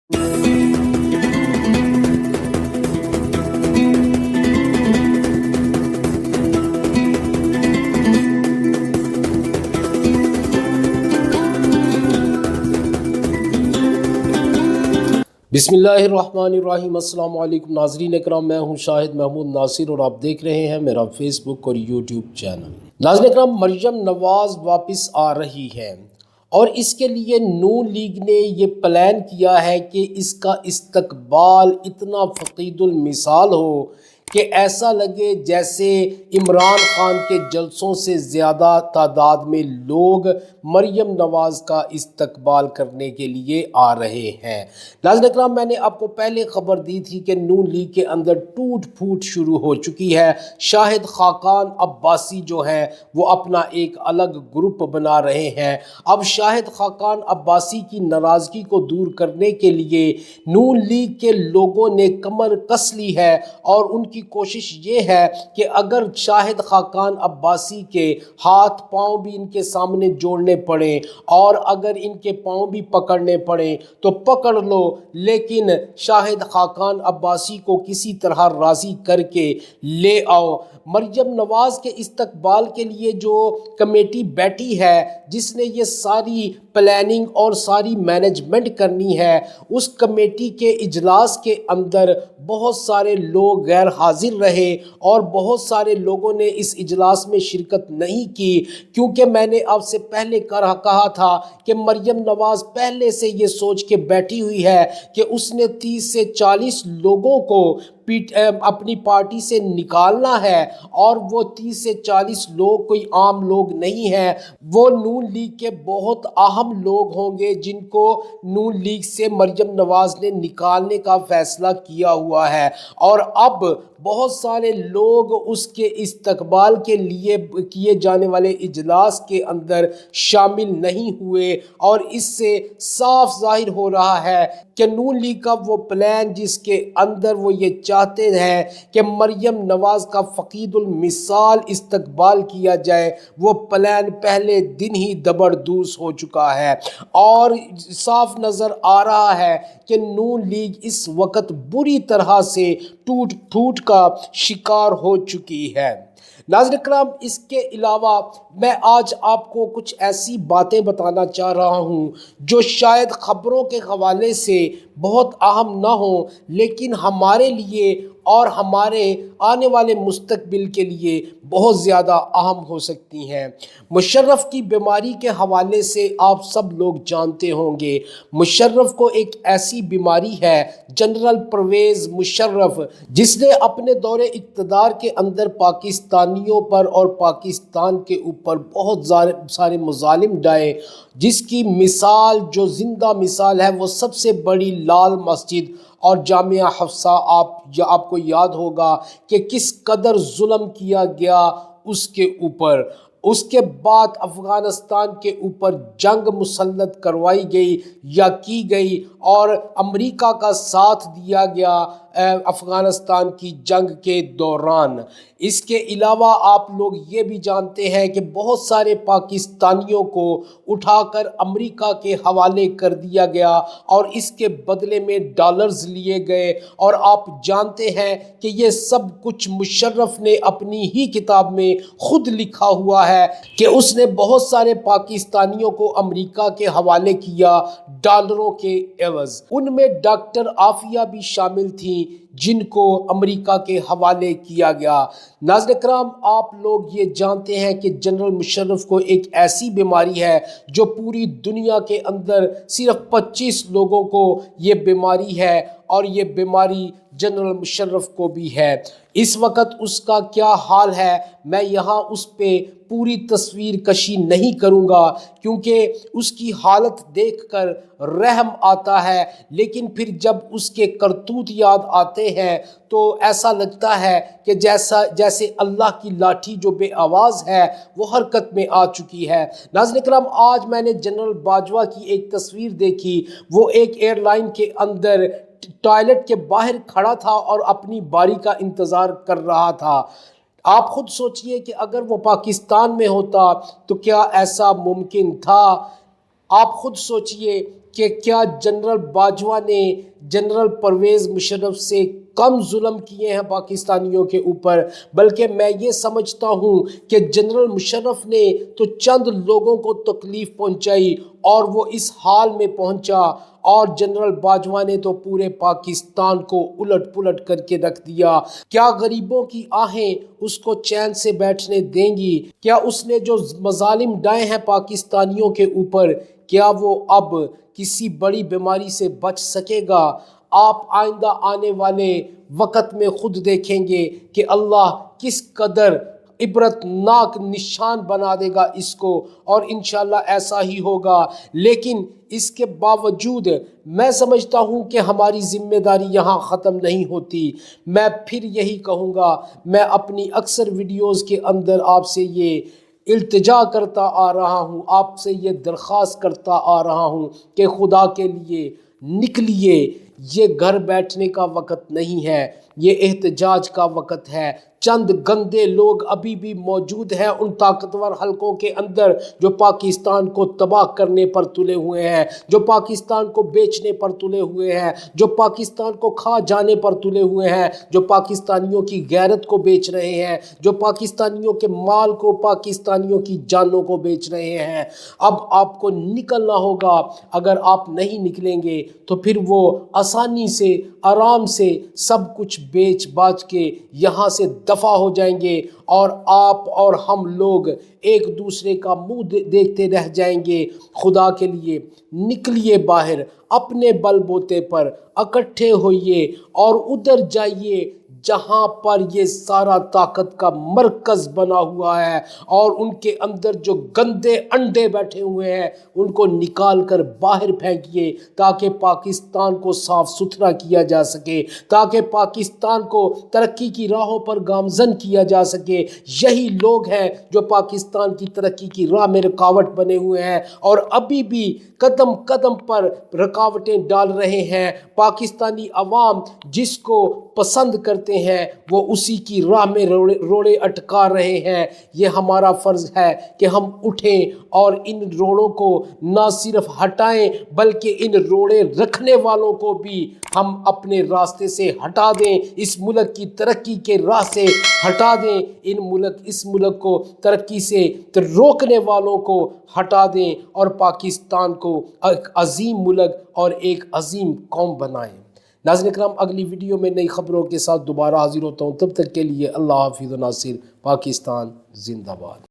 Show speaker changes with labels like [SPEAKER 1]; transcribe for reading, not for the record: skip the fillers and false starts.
[SPEAKER 1] बिस्मिल्लाहिर्रहमानिर्रहीम। अस्सलाम वालेकुम नाज़रीन इकराम, मैं हूं शाहिद महमूद नासिर और आप देख रहे हैं मेरा फेसबुक और यूट्यूब चैनल। नाज़रीन इकराम, मरियम नवाज़ वापस आ रही है और इसके लिए नून लीग ने ये प्लान किया है कि इसका इस्तकबाल इतना फ़क़ीदुल मिसाल हो कि ऐसा लगे जैसे इमरान खान के जलसों से ज़्यादा तादाद में लोग मरियम नवाज़ का इस्तकबाल करने के लिए आ रहे हैं। नाज़रीन इकराम, मैंने आपको पहले ख़बर दी थी कि नून लीग के अंदर टूट फूट शुरू हो चुकी है। शाहिद खाकान अब्बासी जो है वो अपना एक अलग ग्रुप बना रहे हैं। अब शाहिद खाकान अब्बासी की नाराज़गी को दूर करने के लिए नून लीग के लोगों ने कमर कस ली है और उनकी कोशिश ये है कि अगर शाहिद खाकान अब्बासी के हाथ पांव भी इनके सामने जोड़ने पड़े और अगर इनके पांव भी पकड़ने पड़े तो पकड़ लो, लेकिन शाहिद खाकान अब्बासी को किसी तरह राज़ी करके ले आओ। मरियम नवाज़ के इस्तकबाल के लिए जो कमेटी बैठी है जिसने ये सारी प्लानिंग और सारी मैनेजमेंट करनी है, उस कमेटी के इजलास के अंदर बहुत सारे लोग गैर हाजिर रहे और बहुत सारे लोगों ने इस इजलास में शिरकत नहीं की, क्योंकि मैंने आपसे पहले कहा था कि मरियम नवाज़ पहले से ये सोच के बैठी हुई है कि उसने 30 से 40 लोगों को अपनी पार्टी से निकालना है और वो 30 से 40 लोग कोई आम लोग नहीं हैं, वो नून लीग के बहुत अहम लोग होंगे जिनको नून लीग से मरियम नवाज़ ने निकालने का फैसला किया हुआ है। और अब बहुत सारे लोग उसके इस्तकबाल के लिए किए जाने वाले इजलास के अंदर शामिल नहीं हुए और इससे साफ जाहिर हो रहा है कि नून लीग का वो प्लान जिसके अंदर वो ये चाहते हैं कि मरियम नवाज़ का फ़क़ीदुल मिसाल इस्तकबाल किया जाए, वो प्लान पहले दिन ही दबरदूस हो चुका है और साफ नज़र आ रहा है कि नून लीग इस वक्त बुरी तरह से टूट फूट का शिकार हो चुकी है। नाज़रीन इकराम, इसके अलावा मैं आज आपको कुछ ऐसी बातें बताना चाह रहा हूँ जो शायद ख़बरों के हवाले से बहुत अहम ना हो, लेकिन हमारे लिए और हमारे आने वाले मुस्तकबिल के लिए बहुत ज़्यादा अहम हो सकती हैं। मुशर्रफ की बीमारी के हवाले से आप सब लोग जानते होंगे। मुशर्रफ को एक ऐसी बीमारी है, जनरल परवेज़ मुशर्रफ, जिसने अपने दौरे इक़्तिदार के अंदर पाकिस्तानियों पर और पाकिस्तान के ऊपर बहुत सारे मुज़ालिम ढाए, जिसकी मिसाल जो ज़िंदा मिसाल है वो सबसे बड़ी लाल मस्जिद और जामिया हफ्सा आपको याद होगा कि किस कदर जुल्म किया गया उसके ऊपर। उसके बाद अफ़गानिस्तान के ऊपर जंग मुसल्लत करवाई गई या की गई और अमेरिका का साथ दिया गया अफ़गानिस्तान की जंग के दौरान। इसके अलावा आप लोग ये भी जानते हैं कि बहुत सारे पाकिस्तानियों को उठाकर अमेरिका के हवाले कर दिया गया और इसके बदले में डॉलर्स लिए गए। और आप जानते हैं कि ये सब कुछ मुशर्रफ ने अपनी ही किताब में खुद लिखा हुआ है कि उसने बहुत सारे पाकिस्तानियों को अमेरिका के हवाले किया डॉलरों के एवज़। उनमें डॉक्टर आफिया भी शामिल थी जिनको अमेरिका के हवाले किया गया। नाज़रीन इकराम, आप लोग ये जानते हैं कि जनरल मुशर्रफ को एक ऐसी बीमारी है जो पूरी दुनिया के अंदर सिर्फ 25 लोगों को ये बीमारी है और ये बीमारी जनरल मुशर्रफ को भी है। इस वक्त उसका क्या हाल है मैं यहाँ उस पे पूरी तस्वीर कशी नहीं करूँगा, क्योंकि उसकी हालत देखकर रहम आता है, लेकिन फिर जब उसके करतूत याद आते हैं तो ऐसा लगता है कि जैसे अल्लाह की लाठी जो बेआवाज़ है वो हरकत में आ चुकी है। नाज़रीन इकराम, आज मैंने जनरल बाजवा की एक तस्वीर देखी। वो एक एयरलाइन के अंदर टॉयलेट के बाहर खड़ा था और अपनी बारी का इंतज़ार कर रहा था। आप खुद सोचिए कि अगर वो पाकिस्तान में होता तो क्या ऐसा मुमकिन था? आप खुद सोचिए کہ کیا جنرل باجوہ نے جنرل پرویز مشرف سے کم ظلم کیے ہیں پاکستانیوں کے اوپر، بلکہ میں یہ سمجھتا ہوں کہ جنرل مشرف نے تو چند لوگوں کو تکلیف پہنچائی اور وہ اس حال میں پہنچا، اور جنرل باجوہ نے تو پورے پاکستان کو الٹ پلٹ کر کے رکھ دیا۔ کیا غریبوں کی آہیں اس کو چین سے بیٹھنے دیں گی؟ کیا اس نے جو مظالم ڈھائے ہیں پاکستانیوں کے اوپر، کیا وہ اب کسی بڑی بیماری سے بچ سکے گا؟ آپ آئندہ آنے والے وقت میں خود دیکھیں گے کہ اللہ کس قدر عبرتناک نشان بنا دے گا اس کو، اور انشاءاللہ ایسا ہی ہوگا۔ لیکن اس کے باوجود میں سمجھتا ہوں کہ ہماری ذمہ داری یہاں ختم نہیں ہوتی۔ میں پھر یہی کہوں گا، میں اپنی اکثر ویڈیوز کے اندر آپ سے یہ التجا کرتا آ رہا ہوں، آپ سے یہ درخواست کرتا آ رہا ہوں کہ خدا کے لیے نکلیے۔ یہ گھر بیٹھنے کا وقت نہیں ہے، یہ احتجاج کا وقت ہے۔ چند گندے لوگ ابھی بھی موجود ہیں ان طاقتور حلقوں کے اندر جو پاکستان کو تباہ کرنے پر تلے ہوئے ہیں، جو پاکستان کو بیچنے پر تلے ہوئے ہیں، جو پاکستان کو کھا جانے پر تلے ہوئے ہیں، جو پاکستانیوں کی غیرت کو بیچ رہے ہیں، جو پاکستانیوں کے مال کو، پاکستانیوں کی جانوں کو بیچ رہے ہیں۔ اب آپ کو نکلنا ہوگا۔ اگر آپ نہیں نکلیں گے تو پھر وہ آسانی سے، آرام سے سب کچھ بیچ باچ کے یہاں سے دفع ہو جائیں گے، اور آپ اور ہم لوگ ایک دوسرے کا منہ دیکھتے رہ جائیں گے۔ خدا کے لیے نکلیے باہر، اپنے بل بوتے پر اکٹھے ہوئیے اور ادھر جائیے جہاں پر یہ سارا طاقت کا مرکز بنا ہوا ہے، اور ان کے اندر جو گندے انڈے بیٹھے ہوئے ہیں ان کو نکال کر باہر پھینکیے، تاکہ پاکستان کو صاف ستھرا کیا جا سکے، تاکہ پاکستان کو ترقی کی راہوں پر گامزن کیا جا سکے۔ یہی لوگ ہیں جو پاکستان کی ترقی کی راہ میں رکاوٹ بنے ہوئے ہیں، اور ابھی بھی قدم قدم پر رکاوٹیں ڈال رہے ہیں۔ پاکستانی عوام جس کو پسند کرتے ہیں وہ اسی کی راہ میں روڑے اٹکا رہے ہیں۔ یہ ہمارا فرض ہے کہ ہم اٹھیں اور ان روڑوں کو نہ صرف ہٹائیں بلکہ ان روڑے رکھنے والوں کو بھی ہم اپنے راستے سے ہٹا دیں، اس ملک کی ترقی کے راہ سے ہٹا دیں، اس ملک کو ترقی سے روکنے والوں کو ہٹا دیں، اور پاکستان کو ایک عظیم ملک اور ایک عظیم قوم بنائیں۔ ناظرین اکرام، اگلی ویڈیو میں نئی خبروں کے ساتھ دوبارہ حاضر ہوتا ہوں، تب تک کے لیے اللہ حافظ و ناصر۔ پاکستان زندہ باد۔